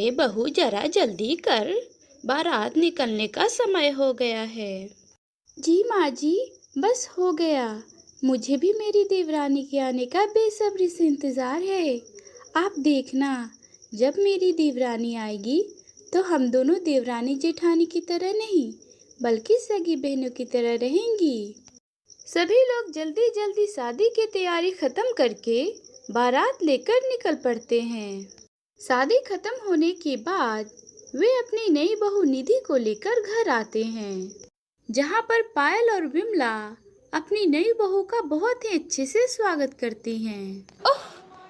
ए बहू जरा जल्दी कर, बारात निकलने का समय हो गया है। जी माँ जी, बस हो गया। मुझे भी मेरी देवरानी के आने का बेसब्री से इंतजार है। आप देखना, जब मेरी देवरानी आएगी तो हम दोनों देवरानी जेठानी की तरह नहीं बल्कि सगी बहनों की तरह रहेंगी। सभी लोग जल्दी जल्दी शादी की तैयारी खत्म करके बारात लेकर निकल पड़ते हैं। शादी खत्म होने के बाद वे अपनी नई बहू निधि को लेकर घर आते हैं, जहाँ पर पायल और विमला अपनी नई बहू का बहुत ही अच्छे से स्वागत करती हैं। ओह,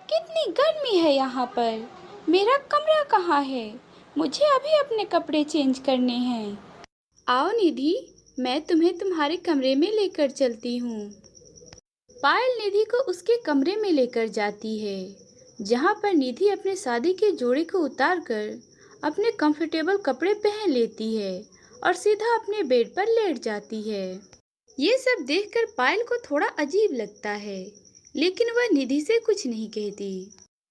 कितनी गर्मी है यहाँ पर। मेरा कमरा कहाँ है? मुझे अभी अपने कपड़े चेंज करने हैं। आओ निधि, मैं तुम्हें तुम्हारे कमरे में लेकर चलती हूँ। पायल निधि को उसके कमरे में लेकर जाती है, जहाँ पर निधि अपने शादी के जोड़े को उतारकर अपने कंफर्टेबल कपड़े पहन लेती है और सीधा अपने बेड पर लेट जाती है। ये सब देखकर पायल को थोड़ा अजीब लगता है, लेकिन वह निधि से कुछ नहीं कहती।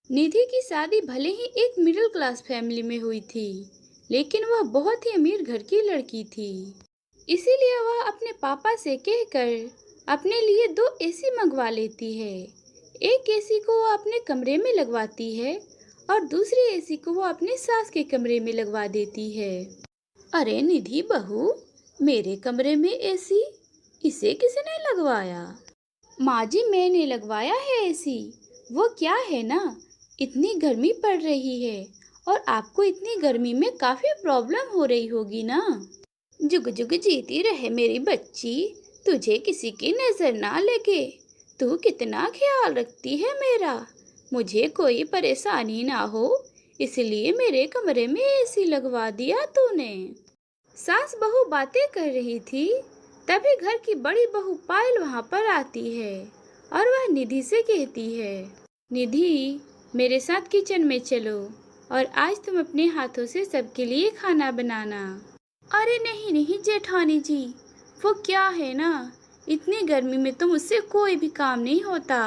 निधि की शादी भले ही एक मिडिल क्लास फैमिली में हुई थी, लेकिन वह बहुत ही अमीर घर की लड़की थी। इसीलिए वह अपने पापा से कहकर अपने लिए 2 एसी मंगवा लेती है। एक एसी को वो अपने कमरे में लगवाती है और दूसरी एसी को वो अपनी सास के कमरे में लगवा देती है। अरे निधि बहू, मेरे कमरे में एसी, इसे किसने लगवाया? माँ जी, मैंने लगवाया है एसी। वो क्या है ना, इतनी गर्मी पड़ रही है और आपको इतनी गर्मी में काफी प्रॉब्लम हो रही होगी ना। जुग जुग जीती रहे मेरी बच्ची, तुझे किसी की नजर ना लगे। तू कितना ख्याल रखती है मेरा। मुझे कोई परेशानी ना हो, इसलिए मेरे कमरे में एसी लगवा दिया तूने। सास बहू बातें कर रही थी, तभी घर की बड़ी बहू पायल वहां पर आती है और वह निधि से कहती है, निधि, मेरे साथ किचन में चलो और आज तुम अपने हाथों से सबके लिए खाना बनाना। अरे नहीं नहीं जेठानी जी, वो क्या है ना, इतनी गर्मी में तो मुझसे कोई भी काम नहीं होता।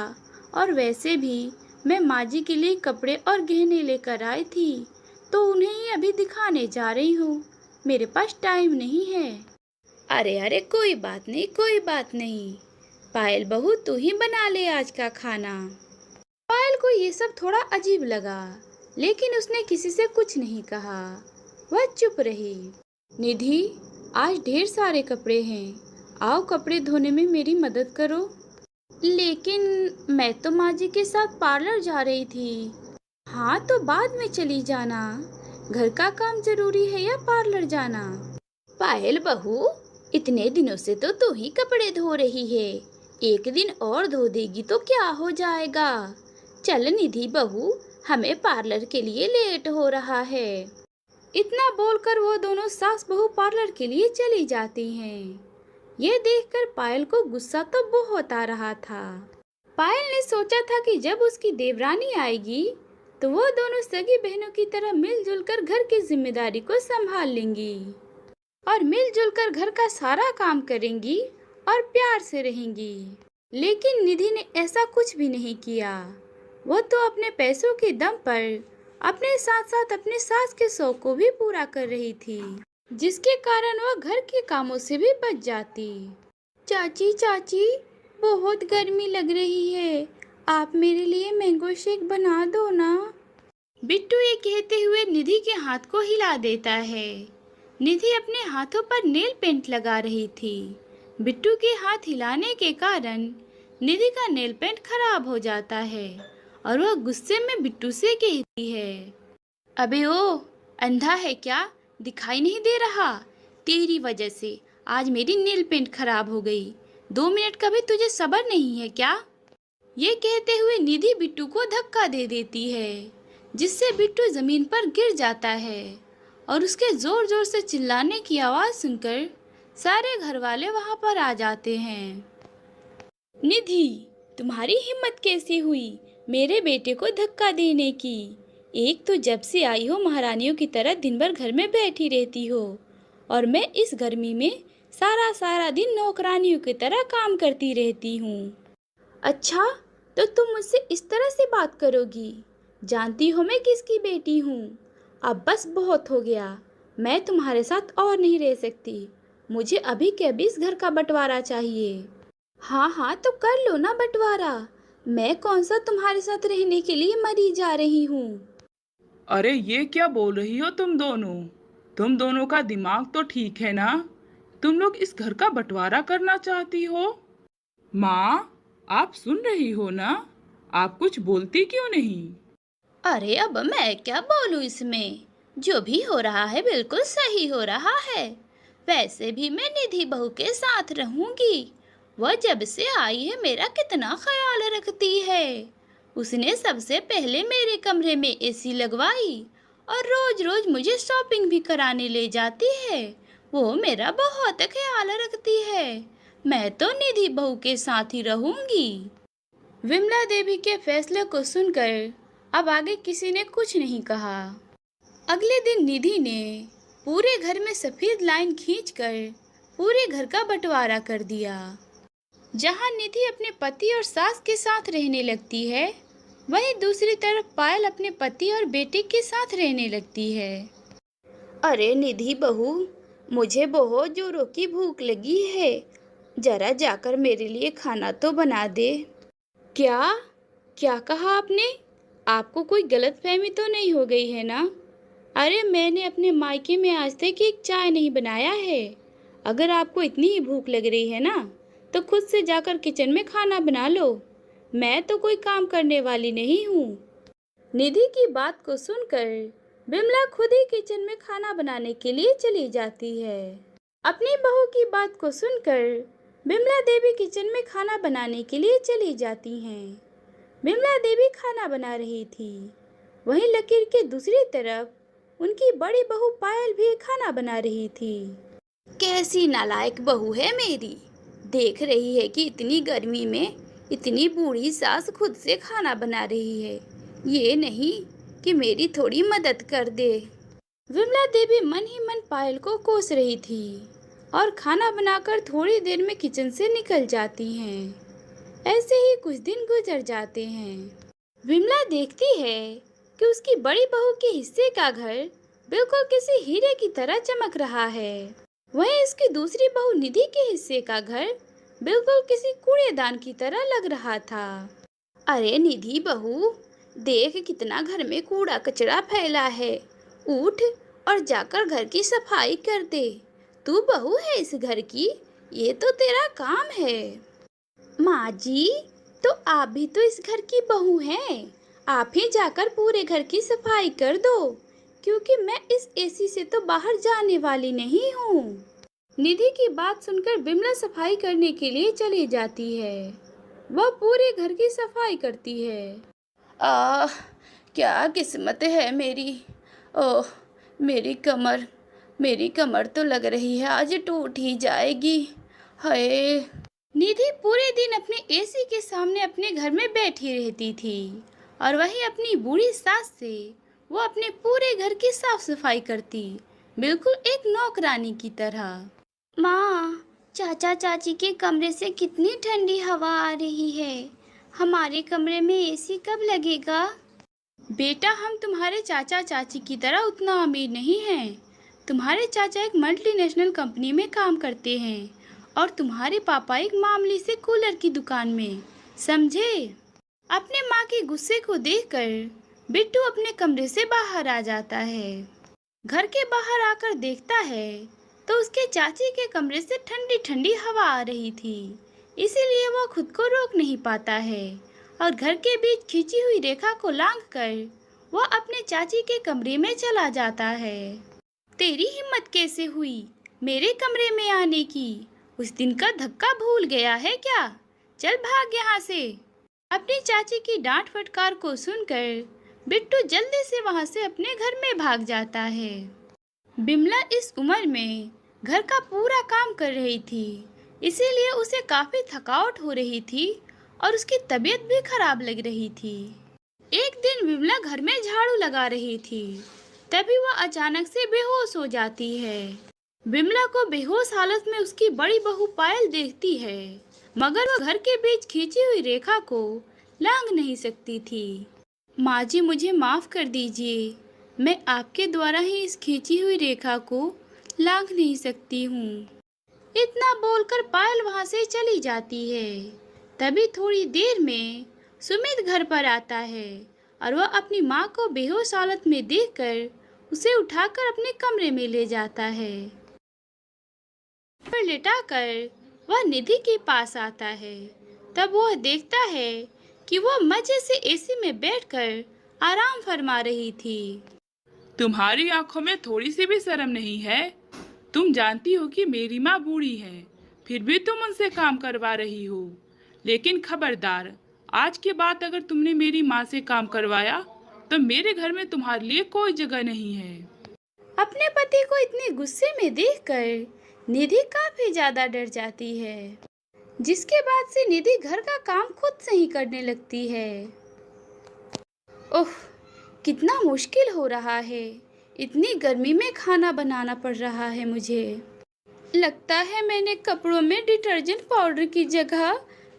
और वैसे भी मैं माँ जी के लिए कपड़े और गहने लेकर आई थी, तो उन्हें ही अभी दिखाने जा रही हूँ। मेरे पास टाइम नहीं है। अरे अरे, कोई बात नहीं, कोई बात नहीं। पायल बहू, तू ही बना ले आज का खाना। पायल को ये सब थोड़ा अजीब लगा, लेकिन उसने किसी से कुछ नहीं कहा। वह चुप रही। निधि, आज ढेर सारे कपड़े हैं, आओ कपड़े धोने में मेरी मदद करो। लेकिन मैं तो माँ जी के साथ पार्लर जा रही थी। हाँ, तो बाद में चली जाना। घर का काम जरूरी है या पार्लर जाना? पायल बहू, इतने दिनों से तो तू ही कपड़े धो रही है, एक दिन और धो देगी तो क्या हो जाएगा। चल निधि बहू, हमें पार्लर के लिए लेट हो रहा है। इतना बोलकर वो दोनों सास बहू पार्लर के लिए चली जाती हैं। ये देखकर पायल को गुस्सा तो बहुत आ रहा था। पायल ने सोचा था कि जब उसकी देवरानी आएगी तो वो दोनों सगी बहनों की तरह मिलजुल कर घर की जिम्मेदारी को संभाल लेंगी और मिलजुल कर घर का सारा काम करेंगी और प्यार से रहेंगी। लेकिन निधि ने ऐसा कुछ भी नहीं किया। वो तो अपने पैसों के दम पर अपने साथ साथ अपने सास के शौक को भी पूरा कर रही थी, जिसके कारण वह घर के कामों से भी बच जाती। चाची चाची, बहुत गर्मी लग रही है, आप मेरे लिए मैंगो शेक बना दो ना। बिट्टू ये कहते हुए निधि के हाथ को हिला देता है। निधि अपने हाथों पर नेल पेंट लगा रही थी। बिट्टू के हाथ हिलाने के कारण निधि का नेल पेंट खराब हो जाता है और वह गुस्से में बिट्टू से कहती है, अबे ओ, अंधा है क्या, दिखाई नहीं दे रहा? तेरी वजह से आज मेरी नेल पेंट खराब हो गई। 2 मिनट का भी तुझे सब्र नहीं है क्या? ये कहते हुए निधि बिट्टू को धक्का दे देती है, जिससे बिट्टू जमीन पर गिर जाता है और उसके जोर जोर से चिल्लाने की आवाज सुनकर सारे घर वाले वहां पर आ जाते हैं। निधि, तुम्हारी हिम्मत कैसी हुई मेरे बेटे को धक्का देने की? एक तो जब से आई हो महारानियों की तरह दिन भर घर में बैठी रहती हो और मैं इस गर्मी में सारा सारा दिन नौकरानियों की तरह काम करती रहती हूँ। अच्छा, तो तुम मुझसे इस तरह से बात करोगी? जानती हो मैं किसकी बेटी हूँ अब बस बहुत हो गया। मैं तुम्हारे साथ और नहीं रह सकती। मुझे अभी के अभी इस घर का बंटवारा चाहिए। हाँ हाँ, तो कर लो ना बंटवारा। मैं कौन सा तुम्हारे साथ रहने के लिए मरी जा रही हूँ। अरे ये क्या बोल रही हो तुम दोनों? तुम दोनों का दिमाग तो ठीक है ना? तुम लोग इस घर का बंटवारा करना चाहती हो? माँ, आप सुन रही हो ना? आप कुछ बोलती क्यों नहीं? अरे अब मैं क्या बोलूं इसमें। जो भी हो रहा है बिल्कुल सही हो रहा है। वैसे भी मैं निधि बहू के साथ रहूंगी। वह जब से आई है मेरा कितना ख्याल रखती है। उसने सबसे पहले मेरे कमरे में एसी लगवाई और रोज रोज मुझे शॉपिंग भी कराने ले जाती है। वो मेरा बहुत ख्याल रखती है। मैं तो निधि बहू के साथ ही रहूंगी। विमला देवी के फैसले को सुनकर अब आगे किसी ने कुछ नहीं कहा। अगले दिन निधि ने पूरे घर में सफेद लाइन खींचकर पूरे घर का बंटवारा कर दिया। जहां निधि अपने पति और सास के साथ रहने लगती है, वहीं दूसरी तरफ पायल अपने पति और बेटे के साथ रहने लगती है। अरे निधि बहू, मुझे बहुत जोरों की भूख लगी है। जरा जाकर मेरे लिए खाना तो बना दे। क्या क्या कहा आपने? आपको कोई गलतफहमी तो नहीं हो गई है ना? अरे मैंने अपने मायके में आज तक एक चाय नहीं बनाया है। अगर आपको इतनी ही भूख लग रही है ना, तो खुद से जाकर किचन में खाना बना लो। मैं तो कोई काम करने वाली नहीं हूँ। निधि की बात को सुनकर बिमला खुद ही किचन में खाना बनाने के लिए चली जाती है। अपनी बहू की बात को सुनकर बिमला देवी किचन में खाना बनाने के लिए चली जाती हैं। बिमला देवी खाना बना रही थी। वहीं लकीर के दूसरी तरफ उनकी बड़ी बहू पायल भी खाना बना रही थी। कैसी नालायक बहू है मेरी। देख रही है कि इतनी गर्मी में इतनी बूढ़ी सास खुद से खाना बना रही है। ये नहीं कि मेरी थोड़ी मदद कर दे। विमला देवी मन ही मन पायल को कोस रही थी और खाना बनाकर थोड़ी देर में किचन से निकल जाती हैं। ऐसे ही कुछ दिन गुजर जाते हैं। विमला देखती है कि उसकी बड़ी बहू के हिस्से का घर बिल्कुल किसी हीरे की तरह चमक रहा है। वहीं उसकी दूसरी बहू निधि के हिस्से का घर बिल्कुल किसी कूड़ेदान की तरह लग रहा था। अरे निधि बहू, देख कितना घर में कूड़ा कचरा फैला है। उठ और जाकर घर की सफाई कर दे। तू बहू है इस घर की, ये तो तेरा काम है। माँ जी, तो आप भी तो इस घर की बहू हैं। आप ही जाकर पूरे घर की सफाई कर दो, क्योंकि मैं इस एसी से तो बाहर जाने वाली नहीं हूँ। निधि की बात सुनकर बिमला सफाई करने के लिए चली जाती है। वह पूरे घर की सफाई करती है। आह, क्या किस्मत है मेरी। ओह, मेरी कमर मेरी कमर तो लग रही है आज टूट ही जाएगी। हाय। निधि पूरे दिन अपने एसी के सामने अपने घर में बैठी रहती थी और वहीं अपनी बूढ़ी सास से वो अपने पूरे घर की साफ सफाई करती, बिल्कुल एक नौकरानी की तरह। माँ, चाचा चाची के कमरे से कितनी ठंडी हवा आ रही है। हमारे कमरे में एसी कब लगेगा? बेटा, हम तुम्हारे चाचा चाची की तरह उतना अमीर नहीं हैं। तुम्हारे चाचा एक मल्टीनेशनल कंपनी में काम करते हैं और तुम्हारे पापा एक मामूली से कूलर की दुकान में, समझे? अपने माँ के गुस्से को देखकर बिट्टू अपने कमरे से बाहर आ जाता है। घर के बाहर आकर देखता है तो उसके चाची के कमरे से ठंडी ठंडी हवा आ रही थी। इसीलिए वह खुद को रोक नहीं पाता है और घर के बीच खींची हुई रेखा को लांघकर वह अपने चाची के कमरे में चला जाता है। तेरी हिम्मत कैसे हुई मेरे कमरे में आने की? उस दिन का धक्का भूल गया है क्या? चल भाग यहाँ से। अपनी चाची की डांट फटकार को सुनकर बिट्टू जल्दी से वहाँ से अपने घर में भाग जाता है। बिमला इस उम्र में घर का पूरा काम कर रही थी, इसीलिए उसे काफी थकावट हो रही थी और उसकी तबीयत भी खराब लग रही थी। एक दिन बिमला घर में झाड़ू लगा रही थी, तभी वह अचानक से बेहोश हो जाती है। बिमला को बेहोश हालत में उसकी बड़ी बहू पायल देखती है, मगर वह घर के बीच खींची हुई रेखा को लांघ नहीं सकती थी। माँ जी, मुझे माफ कर दीजिए। मैं आपके द्वारा ही इस खींची हुई रेखा को लांघ नहीं सकती हूँ। इतना बोलकर पायल वहाँ से चली जाती है। तभी थोड़ी देर में सुमित घर पर आता है और वह अपनी माँ को बेहोश हालत में देखकर उसे उठाकर अपने कमरे में ले जाता है। पर लिटाकर वह निधि के पास आता है। तब वह देखता है कि वह मजे से एसी में बैठकर आराम फरमा रही थी। तुम्हारी आंखों में थोड़ी सी भी शर्म नहीं है? तुम जानती हो कि मेरी माँ बूढ़ी है, फिर भी तुम उनसे काम करवा रही हो। लेकिन खबरदार, आज के बाद अगर तुमने मेरी माँ से काम करवाया तो मेरे घर में तुम्हारे लिए कोई जगह नहीं है। अपने पति को इतने गुस्से में देखकर निधि काफी ज्यादा डर जाती है, जिसके बाद से निधि घर का काम खुद से ही करने लगती है। ओह, कितना मुश्किल हो रहा है। इतनी गर्मी में खाना बनाना पड़ रहा है मुझे। लगता है मैंने कपड़ों में डिटर्जेंट पाउडर की जगह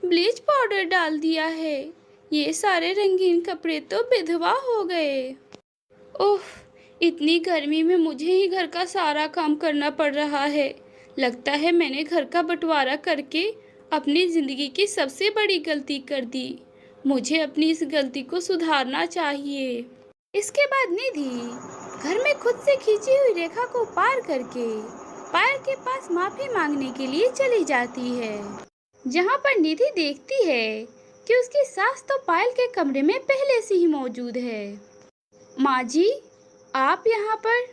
ब्लीच पाउडर डाल दिया है। ये सारे रंगीन कपड़े तो विधवा हो गए। ओह, इतनी गर्मी में मुझे ही घर का सारा काम करना पड़ रहा है। लगता है मैंने घर का बंटवारा करके अपनी जिंदगी की सबसे बड़ी गलती कर दी। मुझे अपनी इस गलती को सुधारना चाहिए। इसके बाद निधि घर में खुद से खींची हुई रेखा को पार करके पायल के पास माफी मांगने के लिए चली जाती है, जहाँ पर निधि देखती है कि उसकी सास तो पायल के कमरे में पहले से ही मौजूद है। माँ जी, आप यहाँ पर?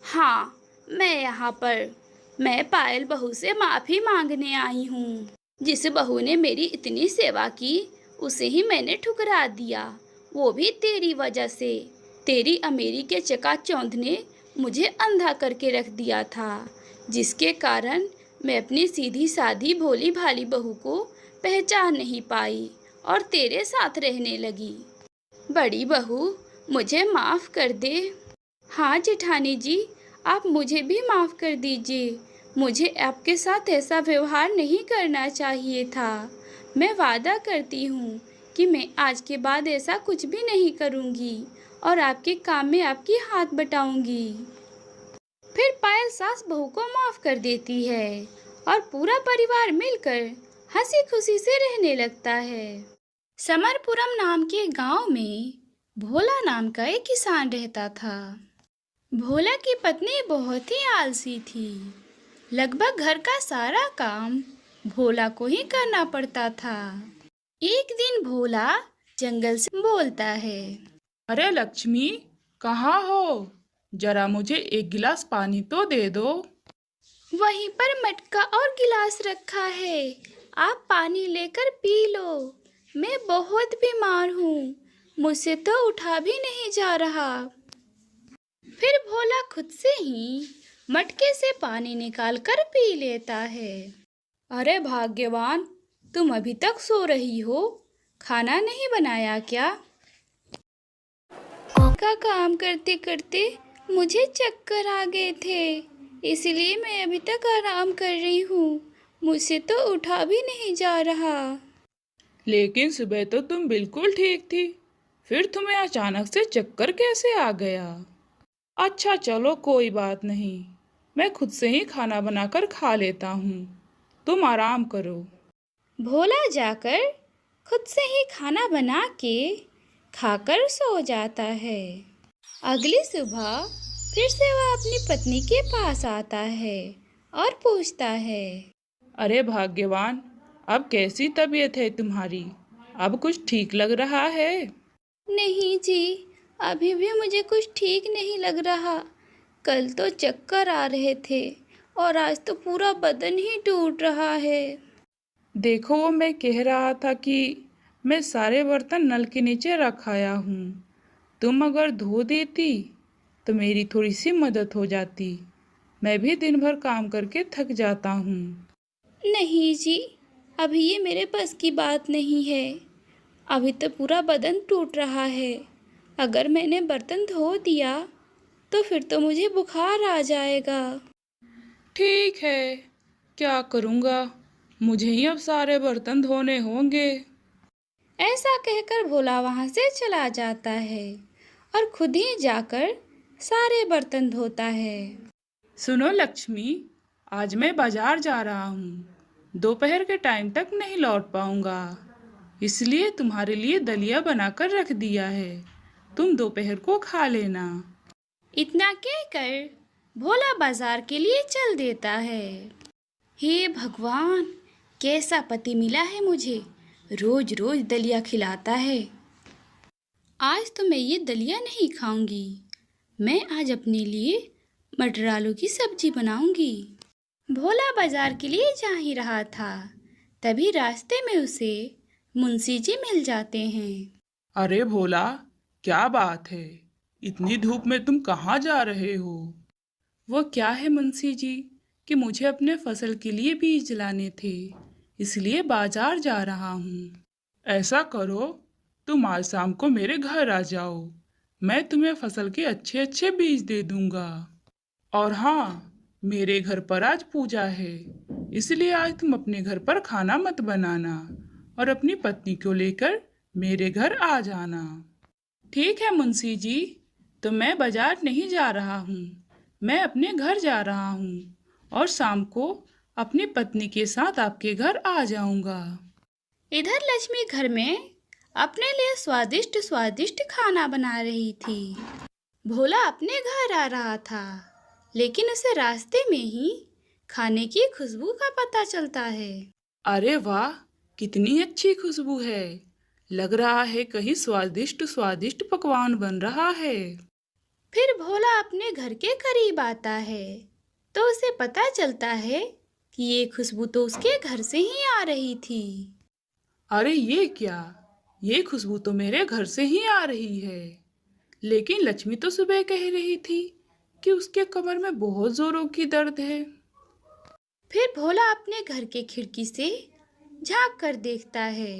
हाँ, मैं यहाँ पर। मैं पायल बहू से माफी मांगने आई हूँ। जिस बहू ने मेरी इतनी सेवा की उसे ही मैंने ठुकरा दिया, वो भी तेरी वजह से। तेरी अमीरी के चकाचौंध ने मुझे अंधा करके रख दिया था, जिसके कारण मैं अपनी सीधी सादी भोली भाली बहू को पहचान नहीं पाई और तेरे साथ रहने लगी। बड़ी बहू, मुझे माफ़ कर दे। हाँ जेठानी जी, आप मुझे भी माफ़ कर दीजिए। मुझे आपके साथ ऐसा व्यवहार नहीं करना चाहिए था। मैं वादा करती हूँ कि मैं आज के बाद ऐसा कुछ भी नहीं करूँगी और आपके काम में आपकी हाथ बटाऊँगी। फिर पायल सास बहू को माफ़ कर देती है और पूरा परिवार मिलकर हंसी खुशी से रहने लगता है। समरपुरम नाम के गांव में भोला नाम का एक किसान रहता था। भोला की पत्नी बहुत ही आलसी थी। लगभग घर का सारा काम भोला को ही करना पड़ता था। एक दिन भोला जंगल से बोलता है, अरे लक्ष्मी, कहाँ हो? जरा मुझे एक गिलास पानी तो दे दो। वहीं पर मटका और गिलास रखा है, आप पानी लेकर पी लो। मैं बहुत बीमार हूँ, मुझसे तो उठा भी नहीं जा रहा। फिर भोला खुद से ही मटके से पानी निकाल कर पी लेता है। अरे भाग्यवान, तुम अभी तक सो रही हो, खाना नहीं बनाया क्या? का काम करते करते मुझे चक्कर आ गए थे, इसलिए मैं अभी तक आराम कर रही हूँ। मुझसे तो उठा भी नहीं जा रहा। लेकिन सुबह तो तुम बिल्कुल ठीक थी, फिर तुम्हें अचानक से चक्कर कैसे आ गया? अच्छा चलो, कोई बात नहीं, मैं खुद से ही खाना बनाकर खा लेता हूँ, तुम आराम करो। भोला जाकर खुद से ही खाना बना के खाकर सो जाता है। अगली सुबह फिर से वह अपनी पत्नी के पास आता है और पूछता है, अरे भाग्यवान, अब कैसी तबीयत है तुम्हारी? अब कुछ ठीक लग रहा है? नहीं जी, अभी भी मुझे कुछ ठीक नहीं लग रहा। कल तो चक्कर आ रहे थे और आज तो पूरा बदन ही टूट रहा है। देखो, वो मैं कह रहा था कि मैं सारे बर्तन नल के नीचे रख आया हूँ, तुम अगर धो देती तो मेरी थोड़ी सी मदद हो जाती। मैं भी दिन भर काम करके थक जाता हूँ। नहीं जी, अभी ये मेरे बस की बात नहीं है। अभी तो पूरा बदन टूट रहा है। अगर मैंने बर्तन धो दिया तो फिर तो मुझे बुखार आ जाएगा। ठीक है, क्या करूँगा, मुझे ही अब सारे बर्तन धोने होंगे। ऐसा कहकर भोला वहाँ से चला जाता है और खुद ही जाकर सारे बर्तन धोता है। सुनो लक्ष्मी, आज मैं बाजार जा रहा हूँ। दोपहर के टाइम तक नहीं लौट पाऊंगा, इसलिए तुम्हारे लिए दलिया बनाकर रख दिया है। तुम दोपहर को खा लेना। इतना कहकर भोला बाजार के लिए चल देता है। हे भगवान, कैसा पति मिला है मुझे, रोज रोज दलिया खिलाता है। आज तो मैं ये दलिया नहीं खाऊंगी। मैं आज अपने लिए मटर आलू की सब्जी बनाऊंगी। भोला बाजार के लिए जा ही रहा था, तभी रास्ते में उसे मुंशी जी मिल जाते हैं। अरे भोला, क्या बात है? इतनी धूप में तुम कहाँ जा रहे हो? वो क्या है मुंशी जी कि मुझे अपने फसल के लिए बीज लाने थे, इसलिए बाजार जा रहा हूँ। ऐसा करो, तुम आज शाम को मेरे घर आ जाओ। मैं तुम्हें फसल के अच्छे अच्छे बीज दे दूंगा। और हाँ, मेरे घर पर आज पूजा है, इसलिए आज तुम अपने घर पर खाना मत बनाना और अपनी पत्नी को लेकर मेरे घर आ जाना। ठीक है मुंशी जी, तो मैं बाजार नहीं जा रहा हूँ, मैं अपने घर जा रहा हूँ और शाम को अपनी पत्नी के साथ आपके घर आ जाऊंगा। इधर लक्ष्मी घर में अपने लिए स्वादिष्ट स्वादिष्ट खाना बना रही थी। भोला अपने घर आ रहा था, लेकिन उसे रास्ते में ही खाने की खुशबू का पता चलता है। अरे वाह, कितनी अच्छी खुशबू है। लग रहा है कहीं स्वादिष्ट स्वादिष्ट पकवान बन रहा है। फिर भोला अपने घर के करीब आता है, तो उसे पता चलता है कि ये खुशबू तो उसके घर से ही आ रही थी। अरे ये क्या, ये खुशबू तो मेरे घर से ही आ रही है। लेकिन लक्ष्मी तो सुबह कह रही थी कि उसके कमर में बहुत जोरों की दर्द है। फिर भोला अपने घर के खिड़की से झांक कर देखता है।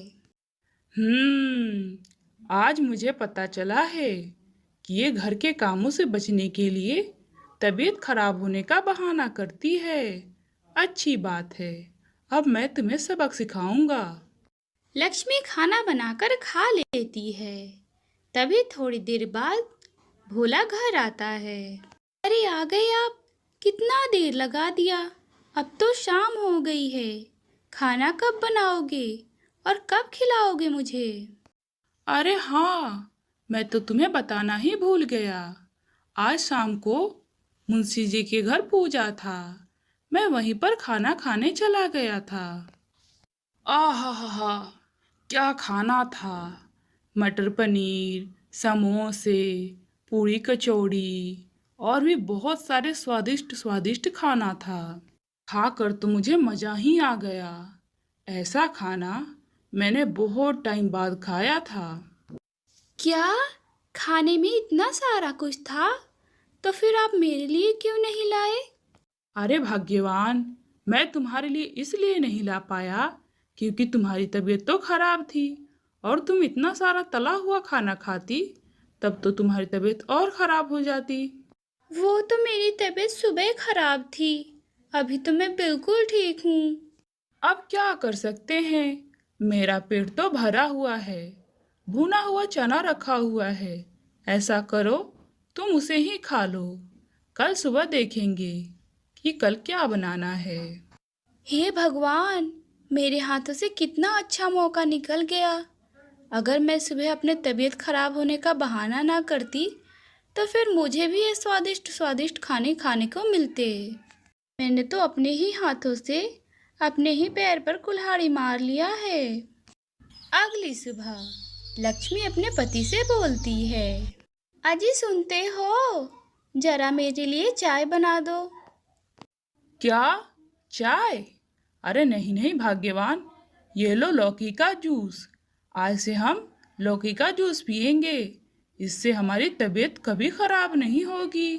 आज मुझे पता चला है कि ये घर के कामों से बचने के लिए तबीयत खराब होने का बहाना करती है। अच्छी बात है, अब मैं तुम्हें सबक सिखाऊंगा। लक्ष्मी खाना बनाकर खा लेती है। तभी थोड़ी देर बाद भोला घर आता है। अरे आ गए आप, कितना देर लगा दिया, अब तो शाम हो गई है। खाना कब बनाओगे और कब खिलाओगे मुझे? अरे हाँ, मैं तो तुम्हें बताना ही भूल गया। आज शाम को मुंशी जी के घर पूजा था, मैं वहीं पर खाना खाने चला गया था। आहा, क्या खाना था। मटर पनीर, समोसे, पूरी कचौड़ी और भी बहुत सारे स्वादिष्ट स्वादिष्ट खाना था। खाकर तो मुझे मज़ा ही आ गया। ऐसा खाना मैंने बहुत टाइम बाद खाया था। क्या खाने में इतना सारा कुछ था? तो फिर आप मेरे लिए क्यों नहीं लाए? अरे भाग्यवान, मैं तुम्हारे लिए इसलिए नहीं ला पाया क्योंकि तुम्हारी तबीयत तो खराब थी और तुम इतना सारा तला हुआ खाना खाती तब तो तुम्हारी तबीयत और खराब हो जाती। वो तो मेरी तबीयत सुबह खराब थी, अभी तो मैं बिल्कुल ठीक हूँ। अब क्या कर सकते हैं, मेरा पेट तो भरा हुआ है। भुना हुआ चना रखा हुआ है, ऐसा करो तुम उसे ही खा लो। कल सुबह देखेंगे कि कल क्या बनाना है। हे भगवान, मेरे हाथों से कितना अच्छा मौका निकल गया। अगर मैं सुबह अपने तबीयत खराब होने का बहाना ना करती तो फिर मुझे भी ये स्वादिष्ट स्वादिष्ट खाने खाने को मिलते। मैंने तो अपने ही हाथों से अपने ही पैर पर कुल्हाड़ी मार लिया है। अगली सुबह लक्ष्मी अपने पति से बोलती है, अजी सुनते हो, जरा मेरे लिए चाय बना दो। क्या, चाय? अरे नहीं नहीं भाग्यवान, ये लो लौकी का जूस। आज से हम लौकी का जूस पियेंगे, इससे हमारी तबीयत कभी खराब नहीं होगी।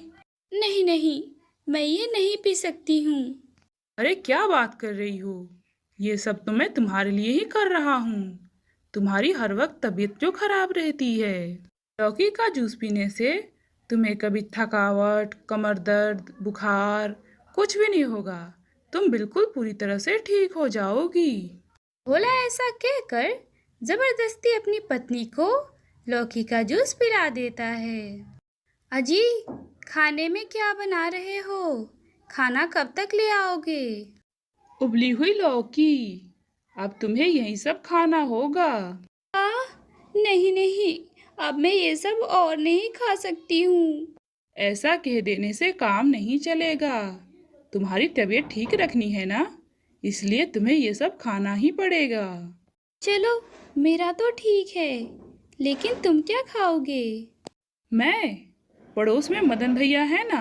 नहीं नहीं, मैं ये नहीं पी सकती हूँ। अरे क्या बात कर रही हो, ये सब तो मैं तुम्हारे लिए ही कर रहा हूँ। तुम्हारी हर वक्त तबीयत जो खराब रहती है। लौकी का जूस पीने से तुम्हें कभी थकावट, कमर दर्द, बुखार कुछ भी नहीं होगा। तुम बिल्कुल पूरी तरह से ठीक हो जाओगी। भोला ऐसा कहकर जबरदस्ती अपनी पत्नी को लौकी का जूस पिला देता है। अजी, खाने में क्या बना रहे हो? खाना कब तक ले आओगे? उबली हुई लौकी। अब तुम्हें यही सब खाना होगा। नहीं नहीं, अब मैं ये सब और नहीं खा सकती हूँ। ऐसा कह देने से काम नहीं चलेगा। तुम्हारी तबीयत ठीक रखनी है ना, इसलिए तुम्हें ये सब खाना ही पड़ेगा। चलो, मेरा तो ठीक है, लेकिन तुम क्या खाओगे? मैं, पड़ोस में मदन भैया है ना,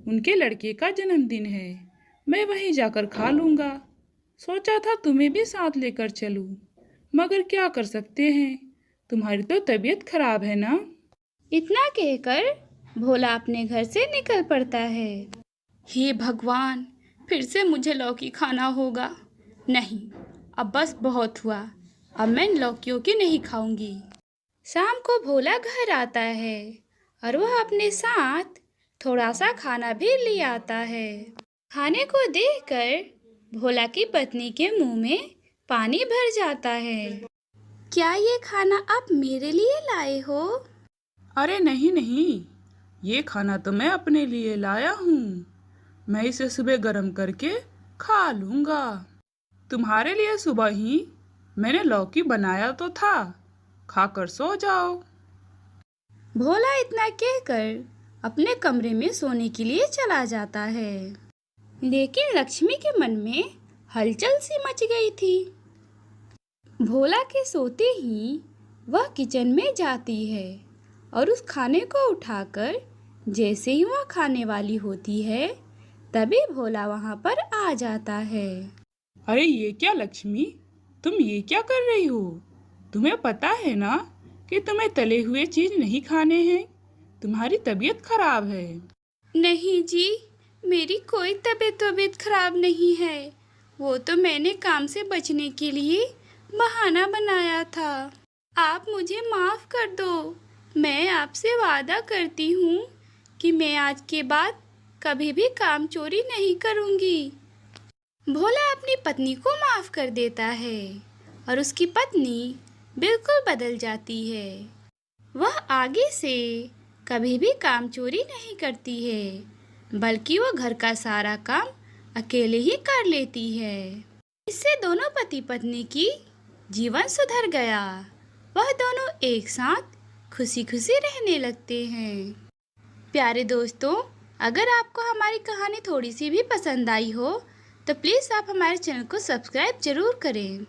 उनके लड़के का जन्मदिन है, मैं वहीं जाकर खा लूँगा। सोचा था तुम्हें भी साथ लेकर चलूँ, मगर क्या कर सकते हैं, तुम्हारी तो तबीयत खराब है ना। इतना कहकर भोला अपने घर से निकल पड़ता है। हे भगवान, फिर से मुझे लौकी खाना होगा। नहीं, अब बस बहुत हुआ, अब मैं लौकियों की नहीं खाऊंगी। शाम को भोला घर आता है और वह अपने साथ थोड़ा सा खाना भी ले आता है। खाने को देखकर भोला की पत्नी के मुंह में पानी भर जाता है। क्या ये खाना आप मेरे लिए लाए हो? अरे नहीं नहीं, ये खाना तो मैं अपने लिए लाया हूँ। मैं इसे सुबह गर्म करके खा लूँगा। तुम्हारे लिए सुबह ही मैंने लौकी बनाया तो था, खाकर सो जाओ। भोला इतना कहकर अपने कमरे में सोने के लिए चला जाता है। लेकिन लक्ष्मी के मन में हलचल सी मच गई थी। भोला के सोते ही वह किचन में जाती है और उस खाने को उठाकर जैसे ही वह खाने वाली होती है, तभी भोला वहां पर आ जाता है। अरे ये क्या लक्ष्मी, तुम ये क्या कर रही हो? तुम्हें पता है ना कि तुम्हें तले हुए चीज नहीं खाने हैं, तुम्हारी तबीयत खराब है। नहीं जी, मेरी कोई तबीयत खराब नहीं है। वो तो मैंने काम से बचने के लिए बहाना बनाया था। आप मुझे माफ कर दो। मैं आपसे वादा करती हूँ कि मैं आज के बाद कभी भी काम चोरी नहीं करूँगी। भोला अपनी पत्नी को माफ कर देता है और उसकी पत्नी बिल्कुल बदल जाती है। वह आगे से कभी भी काम चोरी नहीं करती है, बल्कि वह घर का सारा काम अकेले ही कर लेती है। इससे दोनों पति पत्नी की जीवन सुधर गया। वह दोनों एक साथ खुशी खुशी रहने लगते हैं। प्यारे दोस्तों, अगर आपको हमारी कहानी थोड़ी सी भी पसंद आई हो तो प्लीज़ आप हमारे चैनल को सब्सक्राइब जरूर करें।